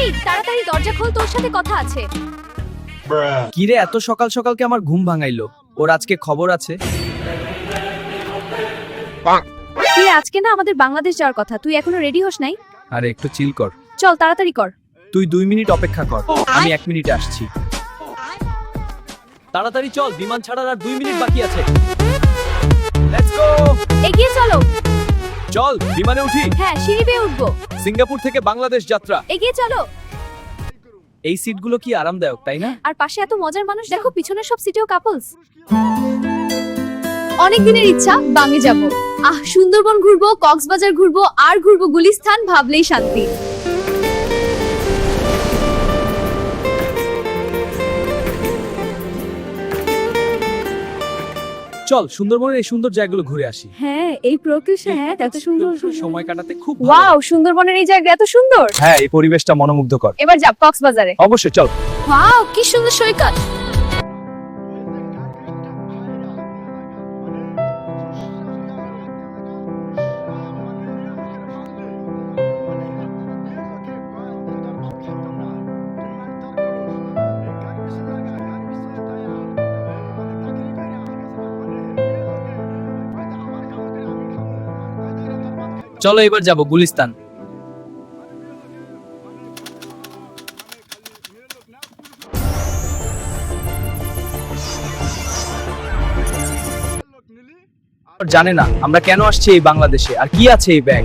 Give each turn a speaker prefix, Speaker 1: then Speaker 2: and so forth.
Speaker 1: এই তাড়াতাড়ি দরজা খোল, তোর সাথে কথা আছে।
Speaker 2: কিরে এত সকাল সকালকে আমার ঘুম ভাঙাইলো? ওর আজকে খবর আছে।
Speaker 1: তুই আজকে না আমাদের বাংলাদেশ যাওয়ার কথা, তুই এখনো রেডি হস নাই?
Speaker 2: আরে একটু চিল কর।
Speaker 1: চল তাড়াতাড়ি কর।
Speaker 2: তুই 2 মিনিট অপেক্ষা কর, আমি 1 মিনিটে আসছি। তাড়াতাড়ি চল, বিমান ছাড়ার আর 2 মিনিট বাকি আছে। Let's go!
Speaker 1: এগিয়ে চলো।
Speaker 2: চল বিমানে উঠি।
Speaker 1: হ্যাঁ, সিঁড়ি বেয়ে উঠবো।
Speaker 2: সিঙ্গাপুর থেকে বাংলাদেশ যাত্রা।
Speaker 1: এগিয়ে চলো।
Speaker 2: এই সিটগুলো কি আরামদায়ক, তাই না?
Speaker 1: আর পাশে এত মজার মানুষ, দেখো পিছনের সব সিটেও কাপলস। অনেক দিনের ইচ্ছা বাঙে যাব। সুন্দরবন ঘুরবো, কক্সবাজার ঘুরবো, আর ঘুরবো গুলিস্তান, ভাবলেই শান্তি।
Speaker 2: চল সুন্দরবনের এই সুন্দর জায়গাগুলো ঘুরে আসি।
Speaker 1: হ্যাঁ, এই প্রকৃতি, হ্যাঁ এত সুন্দর।
Speaker 2: সময় কাটাতে খুব ভালো।
Speaker 1: ওয়াও, সুন্দরবনের এই জায়গা এত সুন্দর।
Speaker 2: হ্যাঁ, এই পরিবেশটা মনোমুগ্ধকর।
Speaker 1: এবার যাব কক্সবাজারে।
Speaker 2: অবশ্যই চল।
Speaker 1: ওয়াও, কি সুন্দর সৈকত।
Speaker 2: চলো এবার যাব গুলিস্তান। জানে না আমরা কেন আসছি এই বাংলাদেশে, আর কি আছে এই ব্যাগ।